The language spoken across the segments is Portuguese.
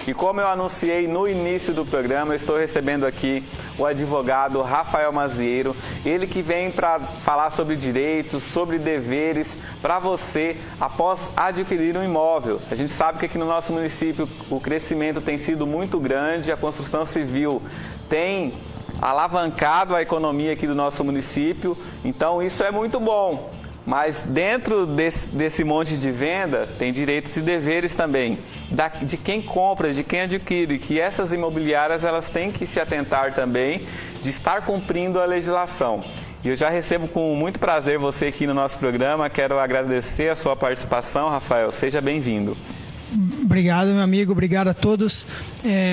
E como eu anunciei no início do programa, eu estou recebendo aqui o advogado Rafael Mazieiro, ele que vem para falar sobre direitos, sobre deveres para você após adquirir um imóvel. A gente sabe que aqui no nosso município o crescimento tem sido muito grande, a construção civil tem alavancado a economia aqui do nosso município, então isso é muito bom. Mas dentro desse monte de venda, tem direitos e deveres também, de quem compra, de quem adquire, que essas imobiliárias elas têm que se atentar também de estar cumprindo a legislação. E eu já recebo com muito prazer você aqui no nosso programa, quero agradecer a sua participação, Rafael, seja bem-vindo. Obrigado, meu amigo, obrigado a todos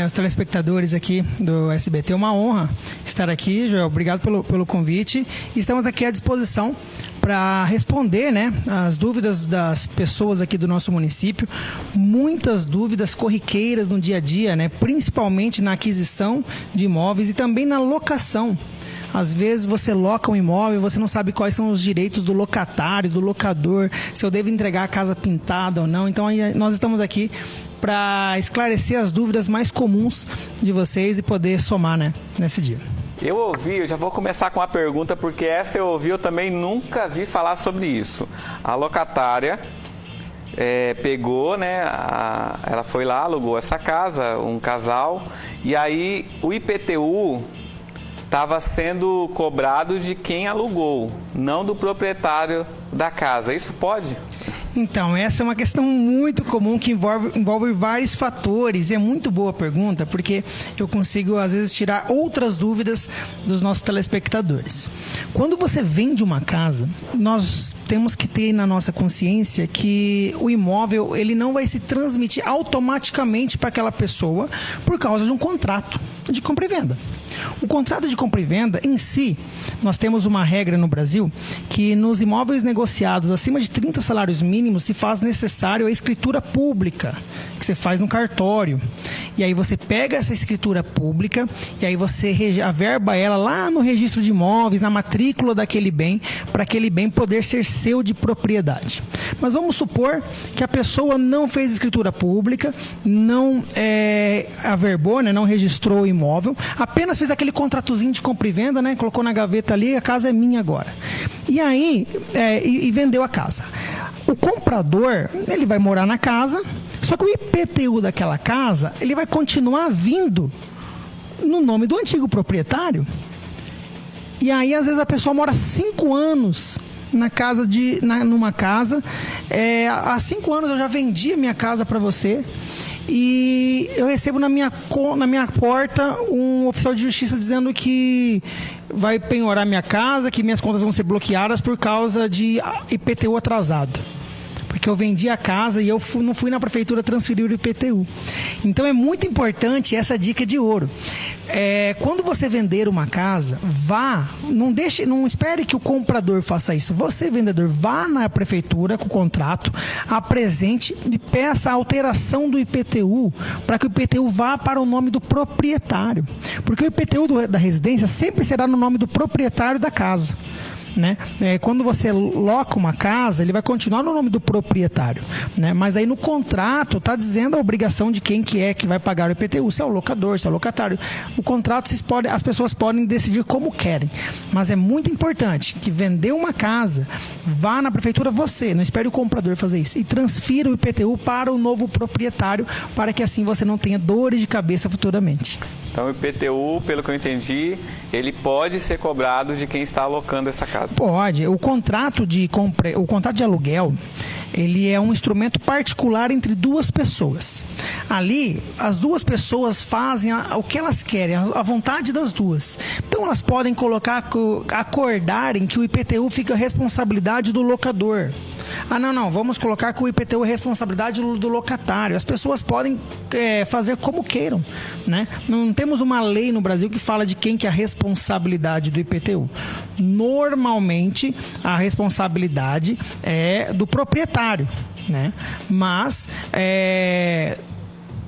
os telespectadores aqui do SBT, é uma honra estar aqui, Joel, obrigado pelo convite, e estamos aqui à disposição para responder, né, as dúvidas das pessoas aqui do nosso município, muitas dúvidas corriqueiras no dia a dia, né, principalmente na aquisição de imóveis e também na locação. Às vezes você loca um imóvel, você não sabe quais são os direitos do locatário, do locador, se eu devo entregar a casa pintada ou não. Então nós estamos aqui para esclarecer as dúvidas mais comuns de vocês e poder somar, né, nesse dia. Eu já vou começar com uma pergunta, porque essa eu ouvi, eu também nunca vi falar sobre isso. A locatária pegou, né, ela foi lá, alugou essa casa, um casal, e aí o IPTU estava sendo cobrado de quem alugou, não do proprietário da casa. Isso pode? Então, essa é uma questão muito comum que envolve vários fatores. E é muito boa a pergunta, porque eu consigo, às vezes, tirar outras dúvidas dos nossos telespectadores. Quando você vende uma casa, nós temos que ter na nossa consciência que o imóvel ele não vai se transmitir automaticamente para aquela pessoa por causa de um contrato de compra e venda. O contrato de compra e venda, em si, nós temos uma regra no Brasil que nos imóveis negociados acima de 30 salários mínimos se faz necessário a escritura pública, que você faz no cartório. E aí você pega essa escritura pública e aí você averba ela lá no registro de imóveis, na matrícula daquele bem, para aquele bem poder ser seu de propriedade. Mas vamos supor que a pessoa não fez escritura pública, não averbou, né, não registrou o imóvel, apenas fez aquele contratozinho de compra e venda, né, colocou na gaveta ali, a casa é minha agora. E aí, e vendeu a casa. O comprador, ele vai morar na casa, só que o IPTU daquela casa, ele vai continuar vindo no nome do antigo proprietário. E aí, às vezes, a pessoa mora 5 anos numa casa. Há 5 anos eu já vendi a minha casa para você. E eu recebo na minha porta um oficial de justiça dizendo que vai penhorar minha casa, que minhas contas vão ser bloqueadas por causa de IPTU atrasado. Porque eu vendi a casa e eu não fui na prefeitura transferir o IPTU. Então é muito importante essa dica de ouro. Quando você vender uma casa, não espere que o comprador faça isso. Você, vendedor, vá na prefeitura com o contrato, apresente e peça a alteração do IPTU, para que o IPTU vá para o nome do proprietário. Porque o IPTU da residência sempre será no nome do proprietário da casa. Né? Quando você loca uma casa, ele vai continuar no nome do proprietário, né? Mas aí no contrato está dizendo a obrigação de quem que vai pagar o IPTU, se é o locador, se é o locatário. O contrato as pessoas podem decidir como querem, mas é muito importante que vendeu uma casa, vá na prefeitura você, não espere o comprador fazer isso, e transfira o IPTU para o novo proprietário, para que assim você não tenha dores de cabeça futuramente. Então o IPTU, pelo que eu entendi, ele pode ser cobrado de quem está alocando essa casa? Pode. O contrato de aluguel, ele é um instrumento particular entre duas pessoas. Ali, as duas pessoas fazem o que elas querem, a vontade das duas. Então, elas podem acordarem que o IPTU fica a responsabilidade do locador. Não, vamos colocar que o IPTU é responsabilidade do locatário. As pessoas podem fazer como queiram, né? Não temos uma lei no Brasil que fala de quem que é a responsabilidade do IPTU. Normalmente, a responsabilidade é do proprietário, né? Mas,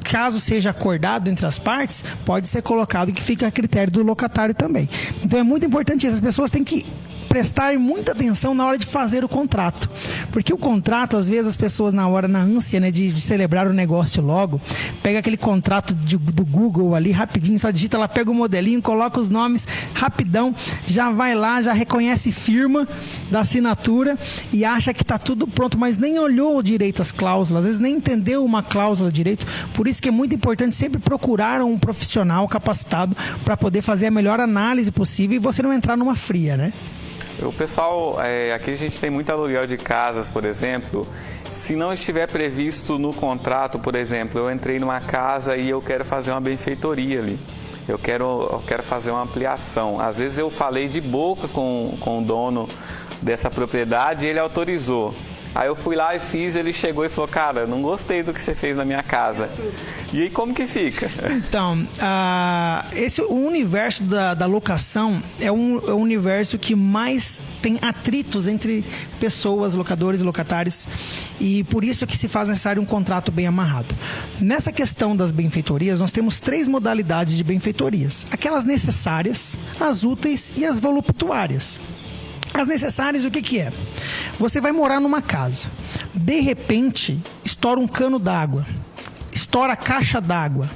caso seja acordado entre as partes, pode ser colocado que fica a critério do locatário também. Então, é muito importante isso. As pessoas têm que prestar muita atenção na hora de fazer o contrato. Porque o contrato, às vezes, as pessoas na ânsia, né, de celebrar o negócio logo, pega aquele contrato do Google ali, rapidinho, só digita lá, pega o modelinho, coloca os nomes, rapidão, já vai lá, já reconhece firma da assinatura e acha que está tudo pronto, mas nem olhou direito as cláusulas, às vezes nem entendeu uma cláusula direito. Por isso que é muito importante sempre procurar um profissional capacitado para poder fazer a melhor análise possível e você não entrar numa fria, né? O pessoal, aqui a gente tem muito aluguel de casas, por exemplo. Se não estiver previsto no contrato, por exemplo, eu entrei numa casa e eu quero fazer uma benfeitoria ali. Eu quero fazer uma ampliação. Às vezes eu falei de boca com o dono dessa propriedade e ele autorizou. Aí eu fui lá e fiz, ele chegou e falou, cara, não gostei do que você fez na minha casa. E aí como que fica? Então, o universo da locação é um universo que mais tem atritos entre pessoas, locadores e locatários, e por isso é que se faz necessário um contrato bem amarrado. Nessa questão das benfeitorias, nós temos 3 modalidades de benfeitorias. Aquelas necessárias, as úteis e as voluptuárias. As necessárias, o que é? Você vai morar numa casa, de repente, estoura um cano d'água, estoura a caixa d'água,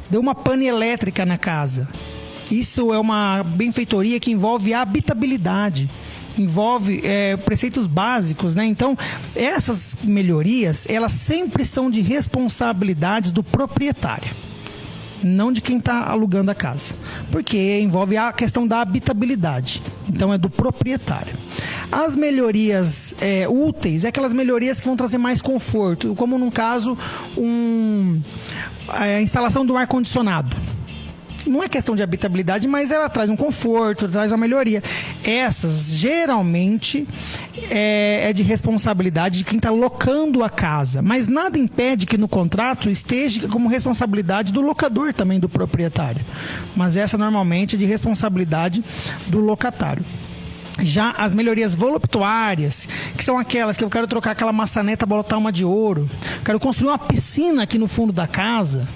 deu uma pane elétrica na casa. Isso é uma benfeitoria que envolve a habitabilidade, envolve preceitos básicos, né? Então, essas melhorias, elas sempre são de responsabilidade do proprietário, não de quem está alugando a casa, porque envolve a questão da habitabilidade, então é do proprietário. As melhorias úteis é aquelas melhorias que vão trazer mais conforto, como num caso a instalação do ar-condicionado. Não é questão de habitabilidade, mas ela traz um conforto, traz uma melhoria. Essas, geralmente, é de responsabilidade de quem está locando a casa. Mas nada impede que no contrato esteja como responsabilidade do locador também, do proprietário. Mas essa, normalmente, é de responsabilidade do locatário. Já as melhorias voluptuárias, que são aquelas que eu quero trocar aquela maçaneta, botar uma de ouro, quero construir uma piscina aqui no fundo da casa,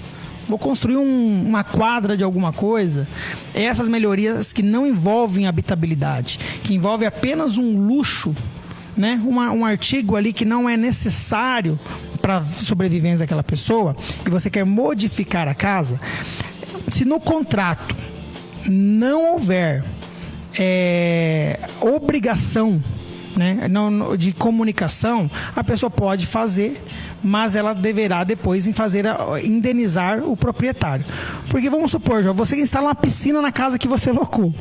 vou construir uma quadra de alguma coisa. Essas melhorias que não envolvem habitabilidade, que envolvem apenas um luxo, né? Um artigo ali que não é necessário para a sobrevivência daquela pessoa, e você quer modificar a casa, se no contrato não houver obrigação, né, de comunicação, a pessoa pode fazer, mas ela deverá depois indenizar o proprietário. Porque vamos supor, João, você instala uma piscina na casa que você locou.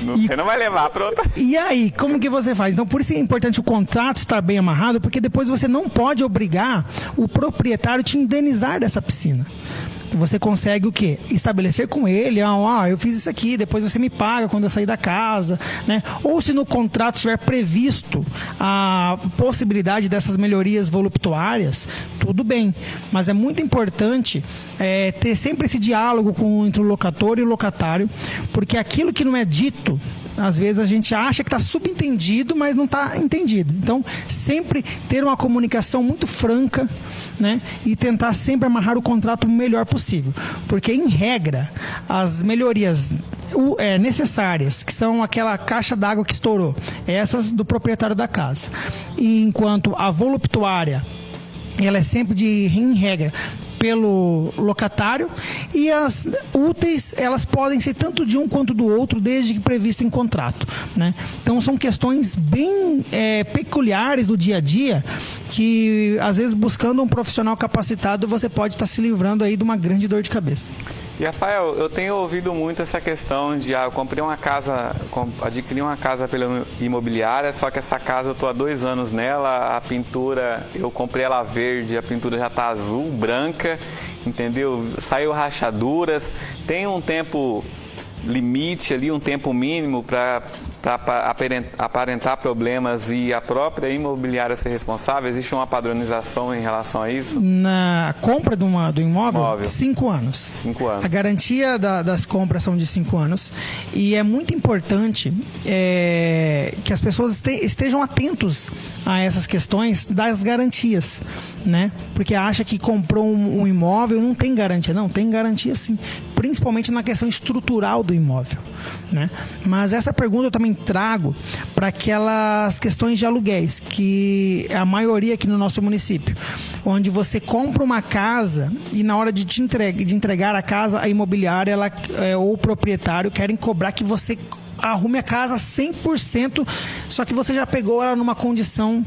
Você não vai levar para outra. E aí, como que você faz? Então, por isso é importante o contrato estar bem amarrado, porque depois você não pode obrigar o proprietário a te indenizar dessa piscina. Você consegue o quê? Estabelecer com ele, eu fiz isso aqui, depois você me paga quando eu sair da casa, né? Ou se no contrato estiver previsto a possibilidade dessas melhorias voluptuárias, tudo bem. Mas é muito importante ter sempre esse diálogo entre o locator e o locatário, porque aquilo que não é dito, às vezes a gente acha que está subentendido, mas não está entendido. Então, sempre ter uma comunicação muito franca, né? E tentar sempre amarrar o contrato o melhor possível. Porque, em regra, as melhorias necessárias, que são aquela caixa d'água que estourou, essas do proprietário da casa. Enquanto a voluptuária, ela é sempre em regra, pelo locatário, e as úteis, elas podem ser tanto de um quanto do outro, desde que previsto em contrato, né? Então são questões bem peculiares do dia a dia, que às vezes buscando um profissional capacitado você pode estar se livrando aí de uma grande dor de cabeça. E Rafael, eu tenho ouvido muito essa questão de eu adquiri uma casa pela imobiliária, só que essa casa eu estou há 2 anos nela, a pintura, eu comprei ela verde, a pintura já está azul, branca, entendeu? Saiu rachaduras, tem um tempo limite ali, um tempo mínimo para aparentar problemas e a própria imobiliária ser responsável? Existe uma padronização em relação a isso? Na compra do imóvel, 5 anos. 5 anos. A garantia das compras são de 5 anos e é muito importante que as pessoas estejam atentos a essas questões das garantias, né? Porque acha que comprou um imóvel e não tem garantia. Não, tem garantia sim, principalmente na questão estrutural do imóvel, né? Mas essa pergunta eu também também trago para aquelas questões de aluguéis, que é a maioria aqui no nosso município, onde você compra uma casa e na hora de entregar a casa, a imobiliária ou o proprietário querem cobrar que você arrume a casa 100%, só que você já pegou ela numa condição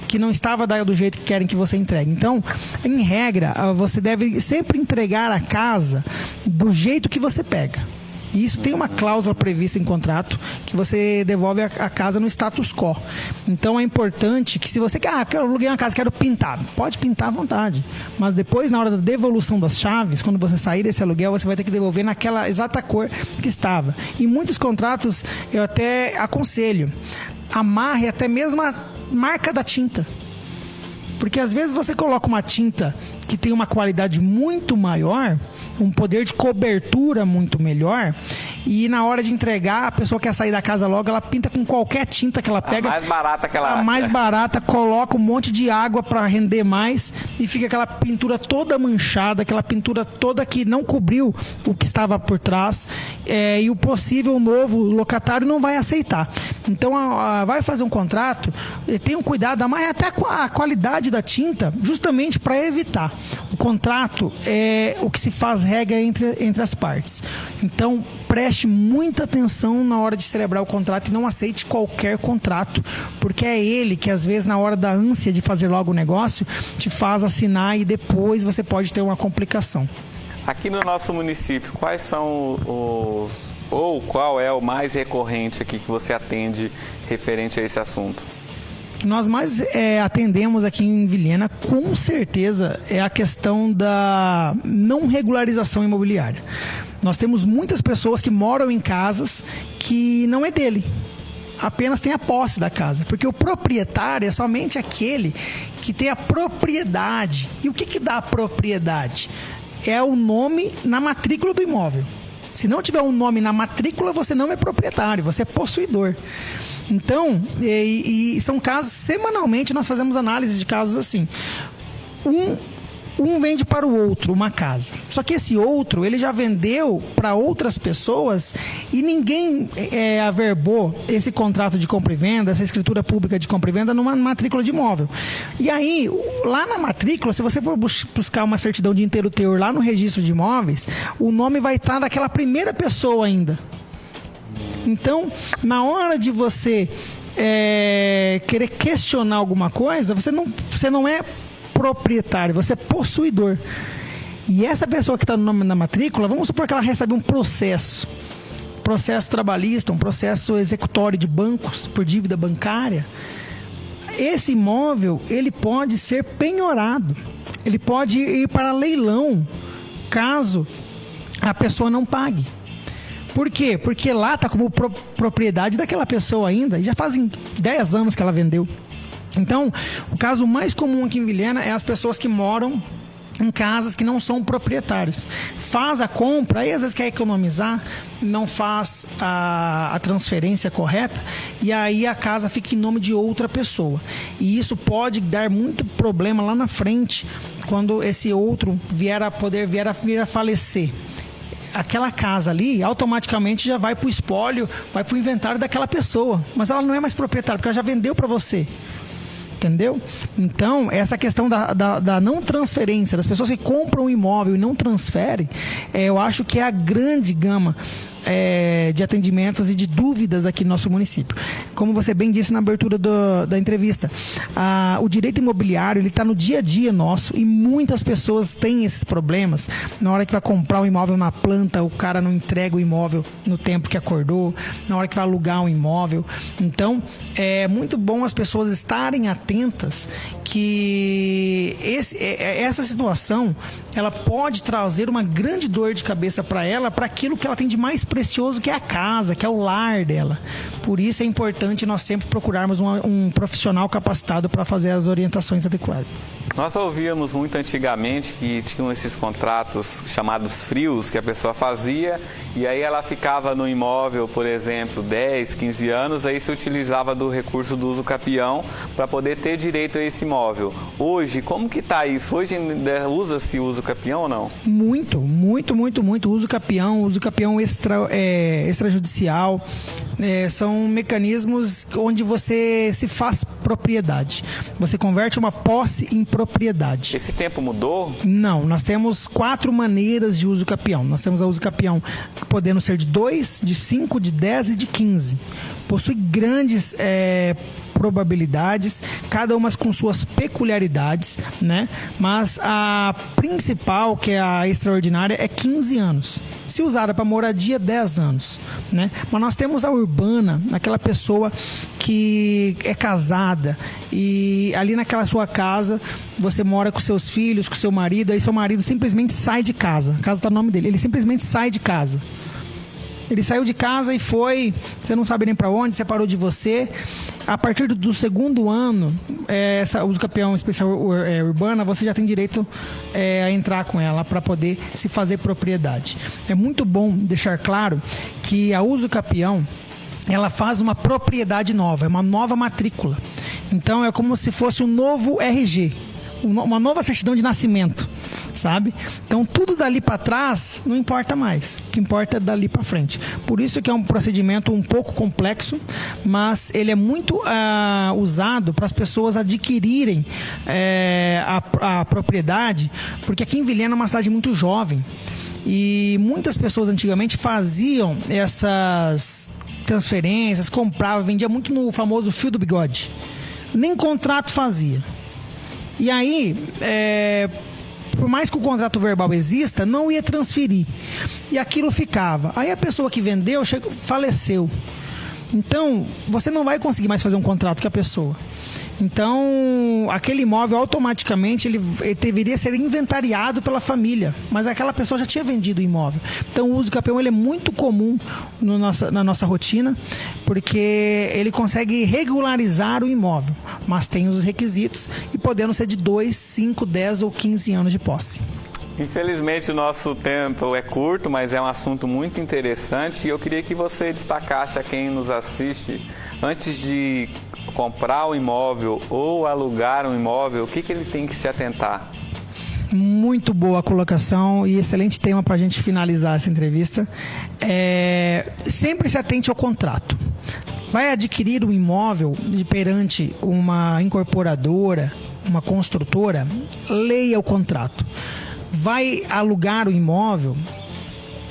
que não estava do jeito que querem que você entregue. Então, em regra, você deve sempre entregar a casa do jeito que você pega. E isso tem uma cláusula prevista em contrato que você devolve a casa no status quo. Então é importante que se você quer, eu aluguei uma casa, quero pintar, pode pintar à vontade. Mas depois, na hora da devolução das chaves, quando você sair desse aluguel, você vai ter que devolver naquela exata cor que estava. Em muitos contratos, eu até aconselho, amarre até mesmo a marca da tinta. Porque às vezes você coloca uma tinta que tem uma qualidade muito maior, um poder de cobertura muito melhor, e na hora de entregar, a pessoa quer sair da casa logo, ela pinta com qualquer tinta que ela pega. A mais barata que ela acha. A mais barata, coloca um monte de água para render mais e fica aquela pintura toda manchada, aquela pintura toda que não cobriu o que estava por trás, e o possível novo locatário não vai aceitar. Então, vai fazer um contrato, tenha um cuidado, mas até com a qualidade da tinta, justamente para evitar. O contrato é o que se faz regra entre as partes. Então, preste muita atenção na hora de celebrar o contrato e não aceite qualquer contrato, porque é ele que, às vezes, na hora da ânsia de fazer logo o negócio, te faz assinar e depois você pode ter uma complicação. Aqui no nosso município, quais são qual é o mais recorrente aqui que você atende referente a esse assunto? Nós mais atendemos aqui em Vilhena, com certeza, é a questão da não regularização imobiliária. Nós temos muitas pessoas que moram em casas que não é dele, apenas tem a posse da casa, porque o proprietário é somente aquele que tem a propriedade. E o que dá a propriedade? É o nome na matrícula do imóvel. Se não tiver um nome na matrícula, você não é proprietário, você é possuidor. Então, e são casos, semanalmente nós fazemos análise de casos assim. Um vende para o outro uma casa. Só que esse outro, ele já vendeu para outras pessoas e ninguém averbou esse contrato de compra e venda, essa escritura pública de compra e venda numa matrícula de imóvel. E aí, lá na matrícula, se você for buscar uma certidão de inteiro teor lá no registro de imóveis, o nome vai estar daquela primeira pessoa ainda. Então, na hora de você querer questionar alguma coisa, você não é proprietário, você é possuidor. E essa pessoa que está no nome na matrícula, vamos supor que ela recebe um processo trabalhista, um processo executório de bancos por dívida bancária. Esse imóvel, ele pode ser penhorado, ele pode ir para leilão, caso a pessoa não pague. Por quê? Porque lá está como propriedade daquela pessoa ainda, e já fazem 10 anos que ela vendeu. Então, o caso mais comum aqui em Vilhena é as pessoas que moram em casas que não são proprietários. Faz a compra, aí às vezes quer economizar, não faz a transferência correta, e aí a casa fica em nome de outra pessoa. E isso pode dar muito problema lá na frente, quando esse outro vier a falecer. Aquela casa ali, automaticamente já vai para o espólio, vai para o inventário daquela pessoa. Mas ela não é mais proprietária, porque ela já vendeu para você. Entendeu? Então, essa questão da não transferência, das pessoas que compram um imóvel e não transferem, eu acho que é a grande gama de atendimentos e de dúvidas aqui no nosso município. Como você bem disse na abertura da entrevista, o direito imobiliário ele está no dia a dia nosso, e muitas pessoas têm esses problemas. Na hora que vai comprar um imóvel na planta, o cara não entrega o imóvel no tempo que acordou, na hora que vai alugar um imóvel. Então, é muito bom as pessoas estarem atentas que essa situação ela pode trazer uma grande dor de cabeça para ela, para aquilo que ela tem de mais precioso, que é a casa, que é o lar dela. Por isso é importante nós sempre procurarmos um profissional capacitado para fazer as orientações adequadas. Nós ouvíamos muito antigamente que tinham esses contratos chamados frios, que a pessoa fazia e aí ela ficava no imóvel, por exemplo, 10, 15 anos, aí se utilizava do recurso do uso capião para poder ter direito a esse imóvel. Hoje, como que está isso? Hoje usa-se o uso capião ou não? Muito. Uso capião extrajudicial. são mecanismos onde você se faz propriedade. Você converte uma posse em propriedade. Esse tempo mudou? Não, nós temos 4 maneiras de uso capião. Nós temos a uso capião podendo ser de 2, de 5, de 10 e de 15. Possui grandes probabilidades, cada uma com suas peculiaridades, né? Mas a principal, que é a extraordinária, é 15 anos. Se usada para moradia, 10 anos, né? Mas nós temos a urbana, aquela pessoa que é casada e ali naquela sua casa você mora com seus filhos, com seu marido, aí seu marido simplesmente sai de casa. A casa está no nome dele, ele simplesmente sai de casa. Ele saiu de casa e foi, você não sabe nem para onde, separou de você. A partir do 2º ano, essa uso capião especial urbana, você já tem direito a entrar com ela para poder se fazer propriedade. É muito bom deixar claro que a uso capião, ela faz uma propriedade nova, é uma nova matrícula. Então é como se fosse um novo RG, uma nova certidão de nascimento, sabe? Então tudo dali para trás não importa mais, o que importa é dali para frente. Por isso que é um procedimento um pouco complexo, mas ele é muito usado para as pessoas adquirirem a propriedade, porque aqui em Vilhena é uma cidade muito jovem e muitas pessoas antigamente faziam essas transferências, compravam, vendia muito no famoso fio do bigode, nem contrato fazia. E aí, por mais que o contrato verbal exista, não ia transferir. E aquilo ficava. Aí a pessoa que vendeu faleceu. Então, você não vai conseguir mais fazer um contrato com a pessoa. Então, aquele imóvel automaticamente ele deveria ser inventariado pela família, mas aquela pessoa já tinha vendido o imóvel. Então, o uso capião ele é muito comum na nossa rotina, porque ele consegue regularizar o imóvel, mas tem os requisitos e podendo ser de 2, 5, 10 ou 15 anos de posse. Infelizmente o nosso tempo é curto, mas é um assunto muito interessante e eu queria que você destacasse a quem nos assiste, antes de comprar um imóvel ou alugar um imóvel, o que ele tem que se atentar? Muito boa a colocação e excelente tema para a gente finalizar essa entrevista. Sempre se atente ao contrato. Vai adquirir um imóvel perante uma incorporadora, uma construtora, leia o contrato. Vai alugar o imóvel,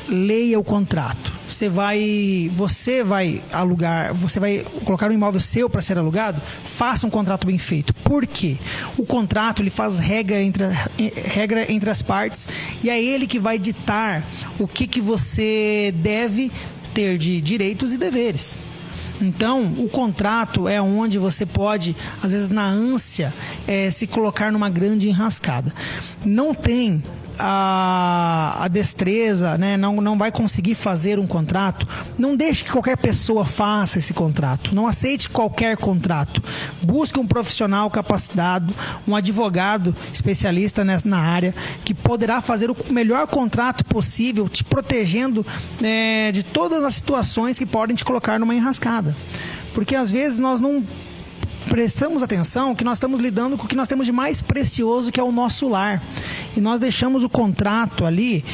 leia o contrato. Você vai alugar, você vai colocar um imóvel seu para ser alugado, faça um contrato bem feito. Por quê? O contrato ele faz regra entre as partes e é ele que vai ditar o que você deve ter de direitos e deveres. Então, o contrato é onde você pode, às vezes na ânsia, se colocar numa grande enrascada. Não tem a destreza, né? Não vai conseguir fazer um contrato, não deixe que qualquer pessoa faça esse contrato, não aceite qualquer contrato, busque um profissional capacitado, um advogado especialista na área, que poderá fazer o melhor contrato possível, te protegendo de todas as situações que podem te colocar numa enrascada, porque às vezes nós não prestamos atenção que nós estamos lidando com o que nós temos de mais precioso, que é o nosso lar. E nós deixamos o contrato ali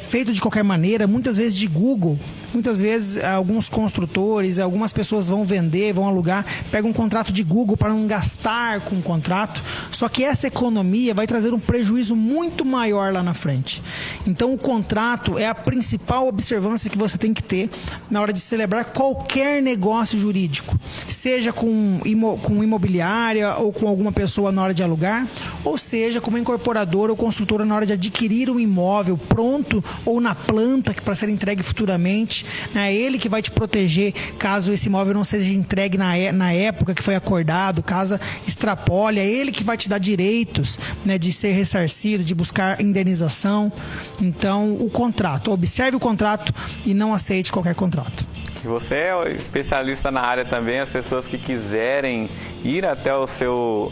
feito de qualquer maneira, muitas vezes de Google. Muitas vezes alguns construtores, algumas pessoas vão vender, vão alugar, pegam um contrato de Google para não gastar com o contrato. Só que essa economia vai trazer um prejuízo muito maior lá na frente. Então o contrato é a principal observância que você tem que ter na hora de celebrar qualquer negócio jurídico. Seja com imobiliária ou com alguma pessoa na hora de alugar, ou seja com uma incorporadora ou construtora na hora de adquirir um imóvel pronto ou na planta para ser entregue futuramente. É ele que vai te proteger caso esse imóvel não seja entregue na época que foi acordado, caso extrapole, é ele que vai te dar direitos, né, de ser ressarcido, de buscar indenização. Então, o contrato, observe o contrato e não aceite qualquer contrato. E você é especialista na área também, as pessoas que quiserem ir até o seu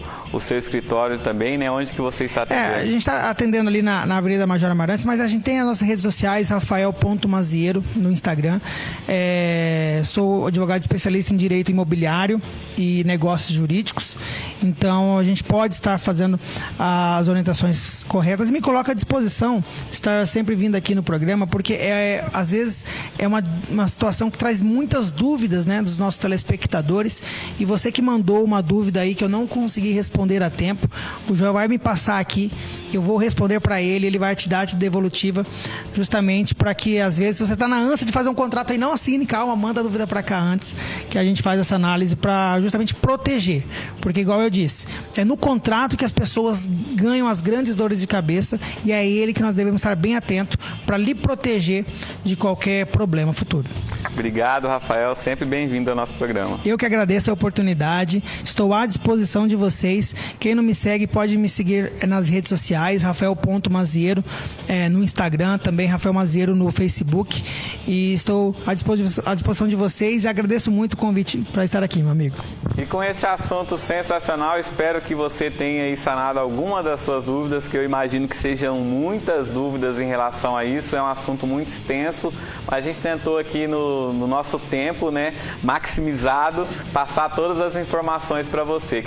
escritório também, né? Onde que você está atendendo? A gente está atendendo ali na Avenida Major Amarantes, mas a gente tem as nossas redes sociais, Rafael.Mazieiro no Instagram. Sou advogado especialista em direito imobiliário e negócios jurídicos, então a gente pode estar fazendo as orientações corretas e me coloco à disposição, estar sempre vindo aqui no programa, porque às vezes é uma situação que traz traz muitas dúvidas, né, dos nossos telespectadores. E você que mandou uma dúvida aí que eu não consegui responder a tempo, o Joel vai me passar aqui, eu vou responder para ele vai te dar a devolutiva, justamente para que às vezes você está na ânsia de fazer um contrato aí, não assine, calma, manda a dúvida para cá antes, que a gente faz essa análise para justamente proteger. Porque, igual eu disse, é no contrato que as pessoas ganham as grandes dores de cabeça e é ele que nós devemos estar bem atento para lhe proteger de qualquer problema futuro. Obrigado, Rafael. Sempre bem-vindo ao nosso programa. Eu que agradeço a oportunidade. Estou à disposição de vocês. Quem não me segue pode me seguir nas redes sociais, Rafael.Mazieiro, no Instagram, também Rafael Mazieiro no Facebook. E estou à disposição de vocês e agradeço muito o convite para estar aqui, meu amigo. E com esse assunto sensacional, espero que você tenha aí sanado alguma das suas dúvidas, que eu imagino que sejam muitas dúvidas em relação a isso. É um assunto muito extenso, mas a gente tentou aqui no nosso tempo, né, maximizado, passar todas as informações para você.